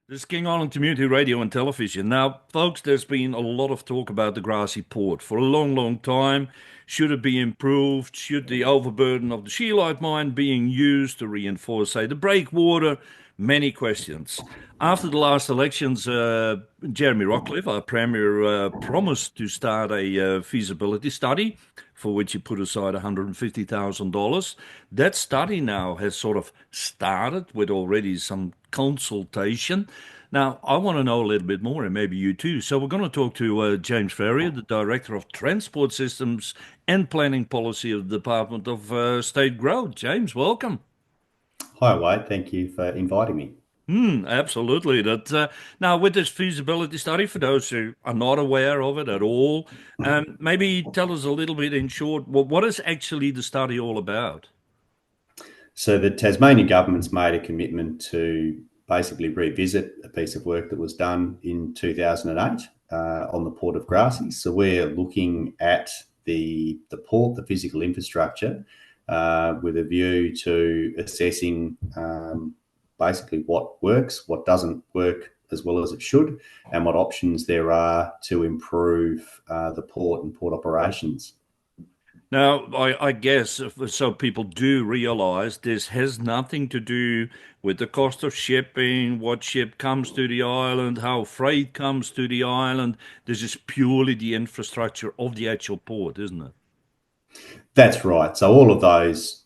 This is King Island Community Radio and Television. Now, folks, there's been a lot of talk about the Grassy Port for a long, long time. Should it be improved? Should the overburden of the Scheelite mine being used to reinforce, say, the breakwater? Many questions. After the last elections, Jeremy Rockcliffe, our Premier, promised to start a feasibility study for which he put aside $150,000. That study now has sort of started with already some consultation. Now, I want to know a little bit more, and maybe you too. So, we're going to talk to James Verrier, the Director of Transport Systems and Planning Policy of the Department of State Growth. James, welcome. Hi, Wade. Thank you for inviting me. Absolutely. That now with this feasibility study, for those who are not aware of it at all, maybe tell us a little bit in short, what is actually the study all about? So, the Tasmanian government's made a commitment to basically revisit a piece of work that was done in 2008 on the Port of Grassy. So, we're looking at the port, the physical infrastructure, with a view to assessing basically what works, what doesn't work as well as it should, and what options there are to improve the port and port operations. Now, I guess so people do realize this has nothing to do with the cost of shipping, what ship comes to the island, how freight comes to the island. This is purely the infrastructure of the actual port, isn't it? That's right. So all of those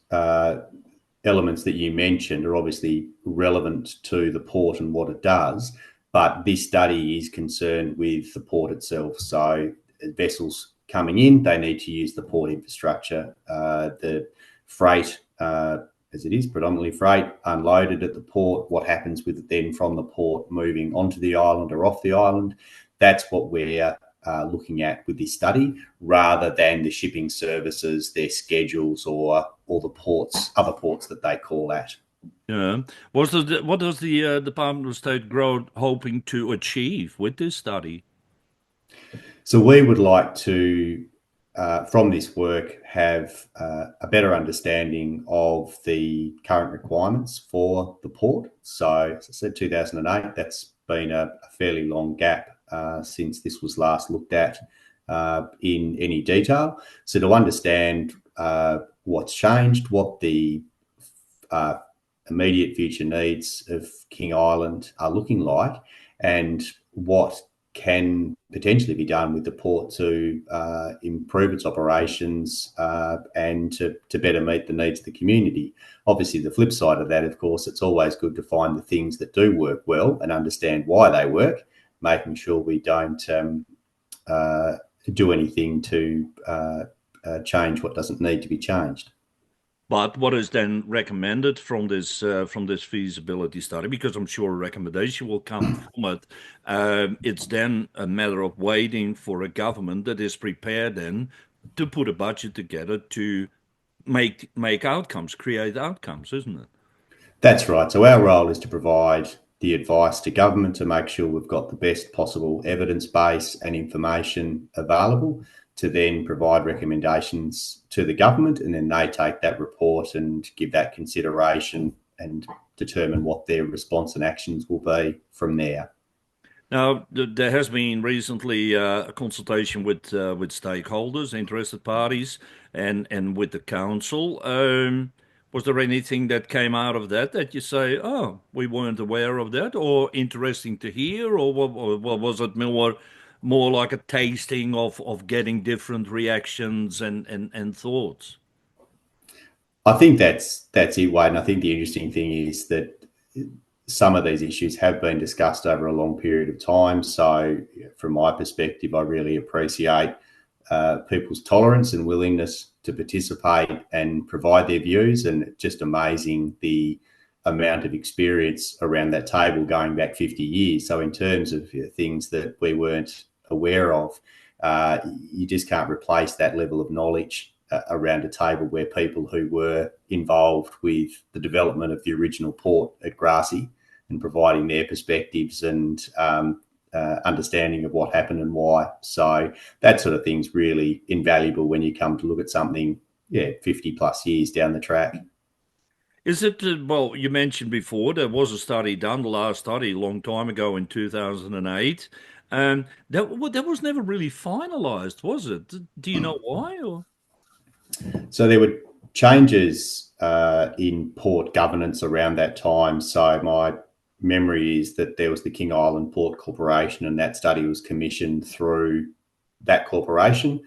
elements that you mentioned are obviously relevant to the port and what it does, but this study is concerned with the port itself. So vessels coming in, they need to use the port infrastructure. The freight, as it is predominantly freight, unloaded at the port, what happens with it then from the port moving onto the island or off the island. That's what we're looking at with this study, rather than the shipping services, their schedules, or the ports, other ports that they call at. Yeah. What does the Department of State Growth hoping to achieve with this study? So we would like to, from this work, have a better understanding of the current requirements for the port. So, as I said, 2008, that's been a fairly long gap since this was last looked at in any detail. So to understand what's changed, what the uh, immediate future needs of King Island are looking like, and what can potentially be done with the port to improve its operations and to better meet the needs of the community. Obviously, the flip side of that, of course, it's always good to find the things that do work well and understand why they work, making sure we don't uh, do anything to change what doesn't need to be changed. But what is then recommended from this feasibility study? Because I'm sure a recommendation will come from it. It's then a matter of waiting for a government that is prepared then to put a budget together to make outcomes, create outcomes, isn't it? That's right. So our role is to provide the advice to government to make sure we've got the best possible evidence base and information available to then provide recommendations to the government, and then they take that report and give that consideration and determine what their response and actions will be from there. Now, there has been recently a consultation with stakeholders, interested parties, and with the council. Was there anything that came out of that that you say, oh, we weren't aware of that, or interesting to hear, or what was it more like a tasting of getting different reactions and thoughts? I think that's it, Wade. And I think the interesting thing is that some of these issues have been discussed over a long period of time. So, from my perspective, I really appreciate people's tolerance and willingness to participate and provide their views. And it's just amazing the amount of experience around that table going back 50 years. So, in terms of things that we weren't aware of, you just can't replace that level of knowledge around a table where people who were involved with the development of the original port at Grassy and providing their perspectives and understanding of what happened and why. So that sort of thing's really invaluable when you come to look at something, yeah, 50 plus years down the track. Is it, well, you mentioned before there was a study done, the last study, a long time ago in 2008. That was never really finalized, was it? Do you know why? Or So there were changes in port governance around that time. So my memory is that there was the King Island Port Corporation, and that study was commissioned through that corporation.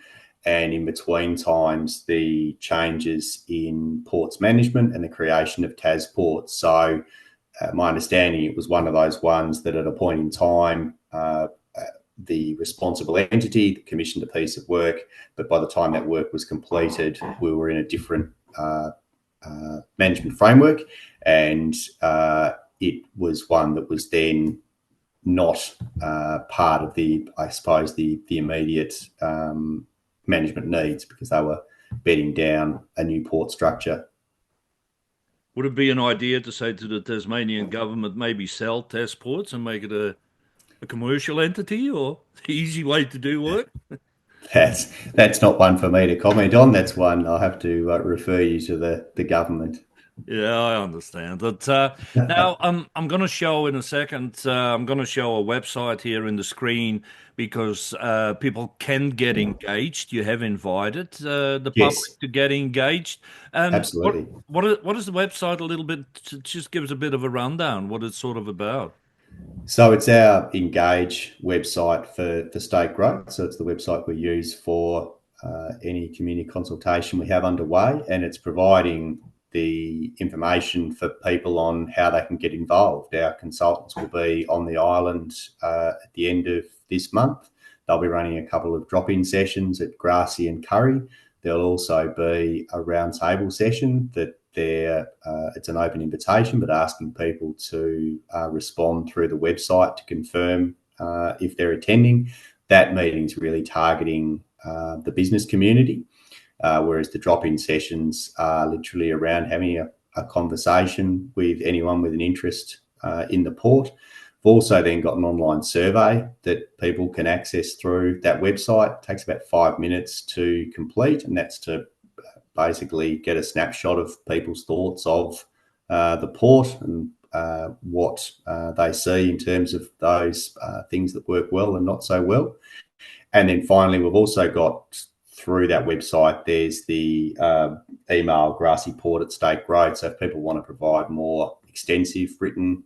And in between times, the changes in ports management and the creation of TasPort. So my understanding, it was one of those ones that at a point in time, the responsible entity that commissioned a piece of work, but by the time that work was completed, we were in a different management framework, and it was one that was then not part of the, I suppose, the immediate management needs, because they were bedding down a new port structure. would it be an idea to say to the Tasmanian government, maybe sell test ports and make it a commercial entity, or the easy way to do work? That's not one for me to comment on. That's one I'll have to refer you to the government. Yeah, I understand. But now I'm going to show in a second. I'm going to show a website here in the screen because people can get engaged. You have invited the Yes, public to get engaged. absolutely. What is the website? A little bit. Just give us a bit of a rundown. What it's sort of about. So it's our Engage website for state growth. So it's the website we use for any community consultation we have underway, and it's providing the information for people on how they can get involved. Our consultants will be on the island at the end of this month. They'll be running a couple of drop-in sessions at Grassy and Curry. There'll also be a roundtable session that it's an open invitation, but asking people to respond through the website to confirm if they're attending. That meeting's really targeting the business community, whereas the drop-in sessions are literally around having a conversation with anyone with an interest in the port. We've also then got an online survey that people can access through that website. It takes about 5 minutes to complete, and that's to basically get a snapshot of people's thoughts of the port and what they see in terms of those things that work well and not so well. And then finally, we've also got through that website, there's the email Grassy Port at State Growth. So if people want to provide more extensive written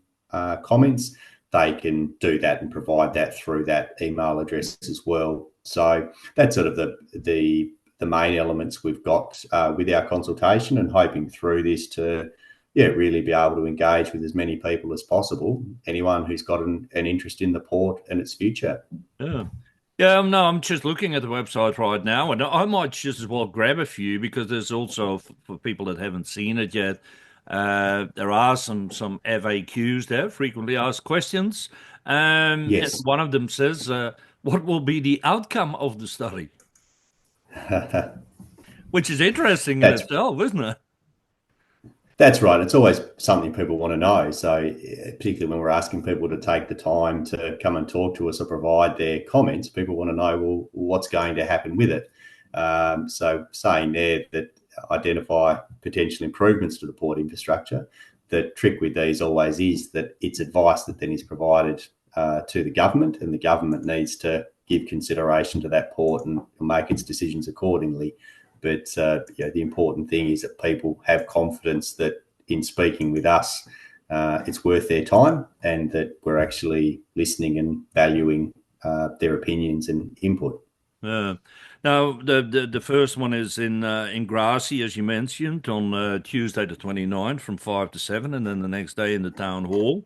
comments, they can do that and provide that through that email address as well. So that's sort of the main elements we've got with our consultation, and hoping through this to really be able to engage with as many people as possible, anyone who's got an interest in the port and its future. Yeah. Yeah, no, I'm just looking at the website right now, and I might just as well grab a few because there's also for people that haven't seen it yet. There are some FAQs there, frequently asked questions. And Yes. one of them says, "What will be the outcome of the study?" Which is interesting in That's itself, isn't it? That's right. It's always something people want to know. So, particularly when we're asking people to take the time to come and talk to us or provide their comments, people want to know, well, what's going to happen with it? So, saying there that identify potential improvements to the port infrastructure. The trick with these always is that it's advice that then is provided to the government, and the government needs to give consideration to that port and make its decisions accordingly. But the important thing is that people have confidence that in speaking with us, it's worth their time, and that we're actually listening and valuing their opinions and input. Now, the first one is in Grassy, as you mentioned, on Tuesday the 29th from 5 to 7, and then the next day in the town hall.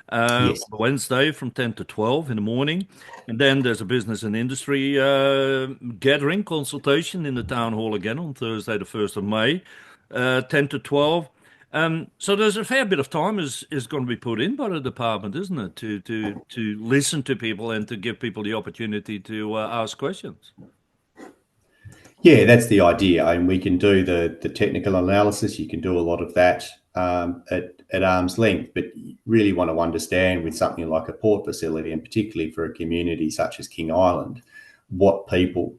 Yes. Wednesday from 10 to 12 in the morning. And then there's a business and industry gathering consultation in the town hall again on Thursday, the 1st of May, 10 to 12. So there's a fair bit of time is going to be put in by the department, isn't it, to listen to people and to give people the opportunity to ask questions. Yeah, that's the idea. And we can do the technical analysis. You can do a lot of that at arm's length, but you really want to understand with something like a port facility, and particularly for a community such as King Island, what people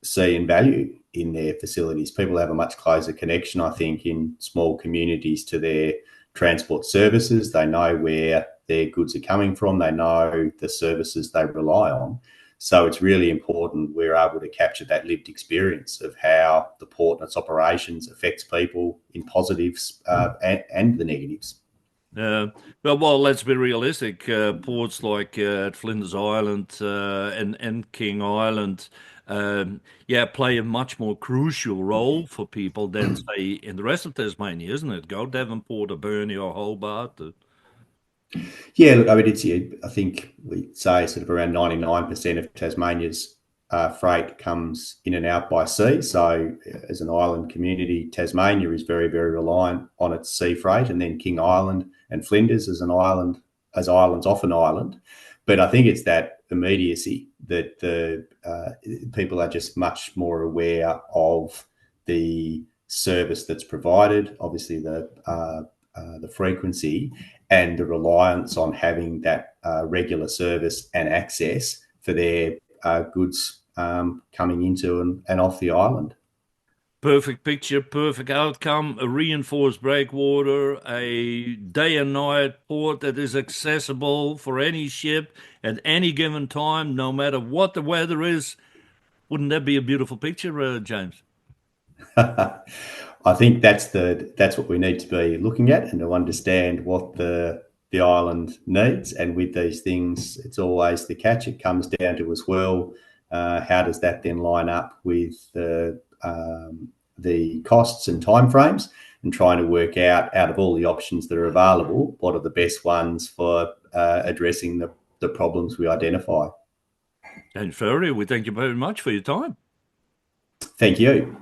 see and value in their facilities. People have a much closer connection, I think, in small communities to their transport services. They know where their goods are coming from. They know the services they rely on. So it's really important we're able to capture that lived experience of how the port and its operations affects people in positives and the negatives. Uh, well, let's be realistic. Ports like at Flinders Island and King Island, yeah, play a much more crucial role for people than say in the rest of Tasmania, isn't it? Go Devonport or Burnie or Hobart. Yeah, look, I mean, I think we say sort of around 99% of Tasmania's freight comes in and out by sea. So, as an island community, Tasmania is very, very reliant on its sea freight, and then King Island and Flinders as an island, as islands off an island. But I think it's that immediacy that the people are just much more aware of the service that's provided. Obviously, the frequency and the reliance on having that regular service and access for their goods coming into and off the island. Perfect picture, perfect outcome, a reinforced breakwater, a day and night port that is accessible for any ship at any given time, no matter what the weather is. Wouldn't that be a beautiful picture, James? I think that's what we need to be looking at and to understand what the island needs. And with these things, it's always the catch. It comes down to as well, how does that then line up with the costs and timeframes, and trying to work out of all the options that are available, what are the best ones for addressing the problems we identify. James Verrier, we thank you very much for your time. Thank you.